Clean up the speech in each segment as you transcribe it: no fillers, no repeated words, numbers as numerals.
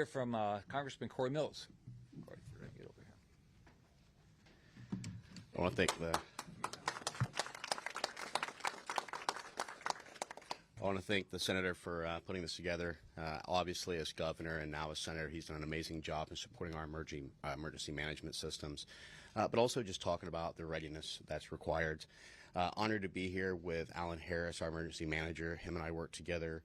Hear from Congressman Cory Mills. Cory, if you're going to get over here. I want to thank the senator for putting this together. Obviously, as governor and now as senator, he's done an amazing job in supporting our emergency management systems, but also just talking about the readiness that's required. Honored to be here with Alan Harris, our emergency manager. Him and I worked together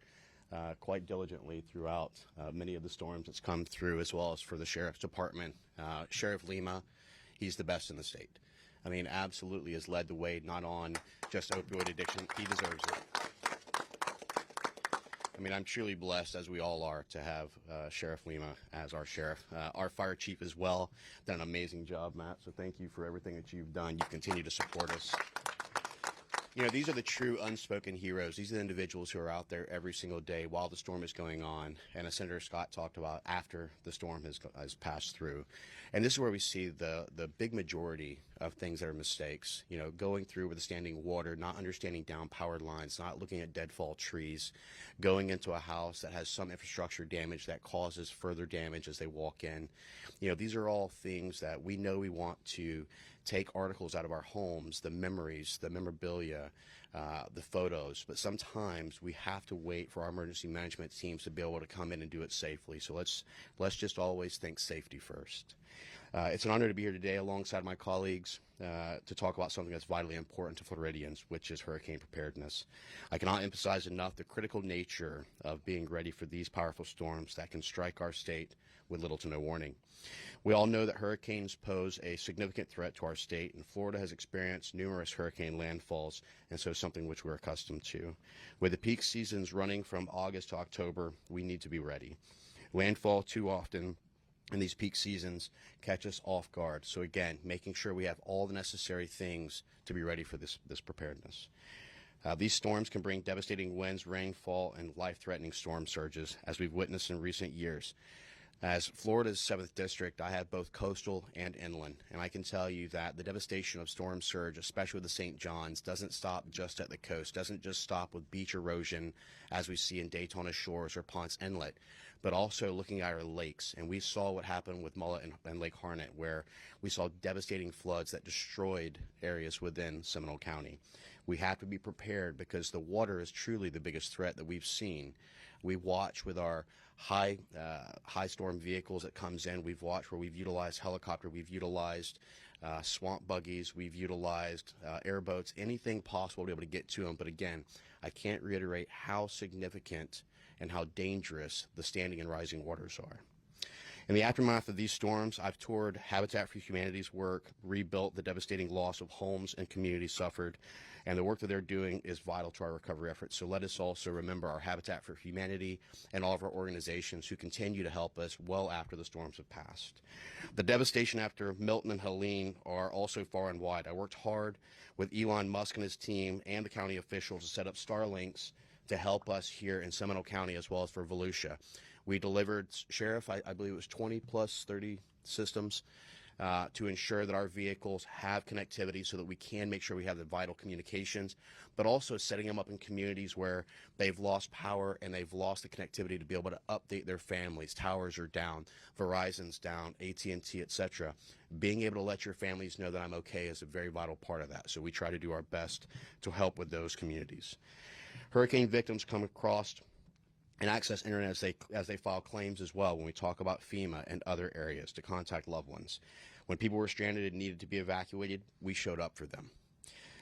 quite diligently throughout many of the storms that's come through, as well as for the sheriff's department. Sheriff Lima, he's the best in the state. I mean, absolutely has led the way, not on just opioid addiction. He deserves it. I mean, I'm truly blessed, as we all are, to have Sheriff Lima as our sheriff. Our fire chief as well, done an amazing job, Matt, so thank you for everything that you've done. You continue to support us. You know, these are the true unspoken heroes. These are the individuals who are out there every single day while the storm is going on, and as Senator Scott talked about, after the storm has passed through. And this is where we see the big majority of things that are mistakes. You know, going through with the standing water, not understanding down powered lines, not looking at deadfall trees, going into a house that has some infrastructure damage that causes further damage as they walk in. You know, these are all things that we know we want to take articles out of our homes, the memories, the memorabilia, the photos, but sometimes we have to wait for our emergency management teams to be able to come in and do it safely. So let's just always think safety first. It's an honor to be here today alongside my colleagues to talk about something that's vitally important to Floridians, which is hurricane preparedness. I cannot emphasize enough the critical nature of being ready for these powerful storms that can strike our state with little to no warning. We all know that hurricanes pose a significant threat to our state, and Florida has experienced numerous hurricane landfalls, and so something which we're accustomed to. With the peak seasons running from August to October, we need to be ready. Landfall too often in these peak seasons catch us off guard. So again, making sure we have all the necessary things to be ready for this preparedness. These storms can bring devastating winds, rainfall, and life-threatening storm surges, as we've witnessed in recent years. As Florida's 7th district, I have both coastal and inland, and I can tell you that the devastation of storm surge, especially with the St. Johns, doesn't stop just at the coast, doesn't just stop with beach erosion as we see in Daytona Shores or Ponce Inlet, but also looking at our lakes. And we saw what happened with Mullet and Lake Harnett, where we saw devastating floods that destroyed areas within Seminole County. We have to be prepared because the water is truly the biggest threat that we've seen. We watch with our high storm vehicles that comes in. We've watched where we've utilized helicopter, we've utilized swamp buggies, we've utilized airboats, anything possible to be able to get to them. But again, I can't reiterate how significant and how dangerous the standing and rising waters are. In the aftermath of these storms, I've toured Habitat for Humanity's work, rebuilt the devastating loss of homes and communities suffered, and the work that they're doing is vital to our recovery efforts. So let us also remember our Habitat for Humanity and all of our organizations who continue to help us well after the storms have passed. The devastation after Milton and Helene are also far and wide. I worked hard with Elon Musk and his team and the county officials to set up Starlinks to help us here in Seminole County as well as for Volusia. We delivered, Sheriff, I believe it was 20 plus 30 systems to ensure that our vehicles have connectivity so that we can make sure we have the vital communications, but also setting them up in communities where they've lost power and they've lost the connectivity to be able to update their families. Towers are down, Verizon's down, AT&T, etc. Being able to let your families know that I'm okay is a very vital part of that. So we try to do our best to help with those communities. Hurricane victims come across and access internet as they file claims as well when we talk about FEMA and other areas to contact loved ones. When people were stranded and needed to be evacuated, we showed up for them.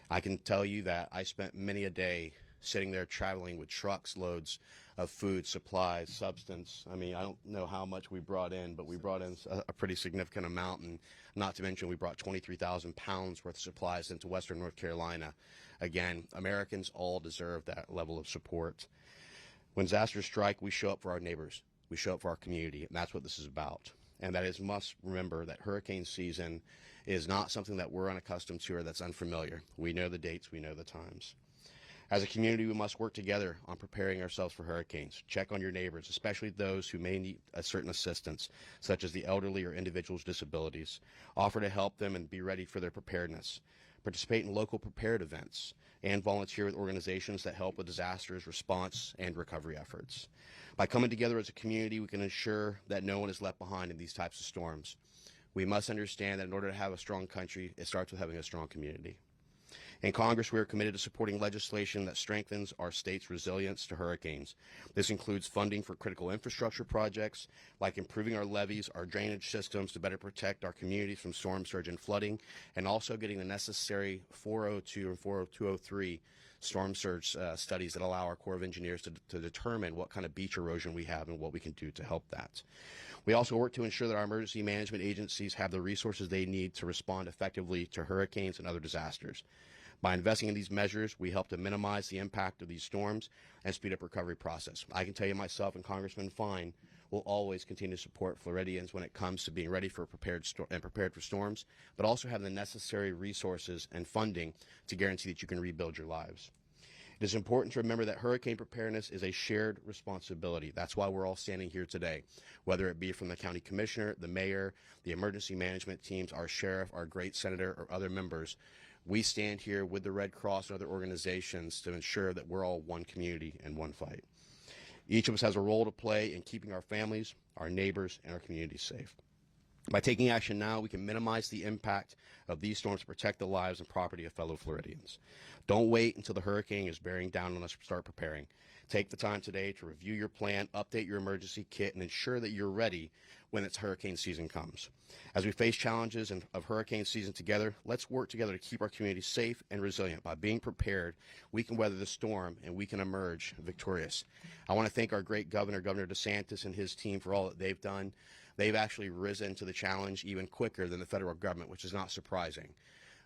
I can tell you that I spent many a day sitting there traveling with trucks loads of food, supplies, substance. I mean, I don't know how much we brought in, but we brought in a pretty significant amount, and not to mention we brought 23,000 pounds worth of supplies into Western North Carolina. Again, Americans all deserve that level of support. When disasters strike, we show up for our neighbors. We show up for our community, and that's what this is about. And that is, must remember that hurricane season is not something that we're unaccustomed to or that's unfamiliar. We know the dates, we know the times. As a community, we must work together on preparing ourselves for hurricanes. Check on your neighbors, especially those who may need a certain assistance, such as the elderly or individuals with disabilities. Offer to help them and be ready for their preparedness. participate in local prepared events, and volunteer with organizations that help with disasters, response, and recovery efforts. By coming together as a community, we can ensure that no one is left behind in these types of storms. We must understand that in order to have a strong country, it starts with having a strong community. In Congress, we are committed to supporting legislation that strengthens our state's resilience to hurricanes. This includes funding for critical infrastructure projects, like improving our levees, our drainage systems to better protect our communities from storm surge and flooding, and also getting the necessary 402 and 40203 storm surge studies that allow our Corps of Engineers to determine what kind of beach erosion we have and what we can do to help that. We also work to ensure that our emergency management agencies have the resources they need to respond effectively to hurricanes and other disasters. By investing in these measures, we help to minimize the impact of these storms and speed up recovery process. I can tell you myself and Congressman Fine will always continue to support Floridians when it comes to being ready for prepared for storms, but also have the necessary resources and funding to guarantee that you can rebuild your lives. It is important to remember that hurricane preparedness is a shared responsibility. That's why we're all standing here today, whether it be from the county commissioner, the mayor, the emergency management teams, our sheriff, our great senator, or other members. We stand here with the Red Cross and other organizations to ensure that we're all one community and one fight. Each of us has a role to play in keeping our families, our neighbors, and our communities safe. By taking action now, we can minimize the impact of these storms to protect the lives and property of fellow Floridians. Don't wait until the hurricane is bearing down on us to start preparing. Take the time today to review your plan, update your emergency kit, and ensure that you're ready when its hurricane season comes. As we face challenges of hurricane season together, let's work together to keep our community safe and resilient. By being prepared, we can weather the storm and we can emerge victorious. I want to thank our great governor, Governor DeSantis, and his team for all that they've done. They've actually risen to the challenge even quicker than the federal government, which is not surprising.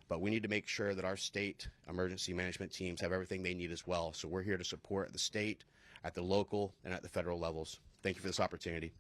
But we need to make sure that our state emergency management teams have everything they need as well. So we're here to support the state, at the local, and at the federal levels. Thank you for this opportunity.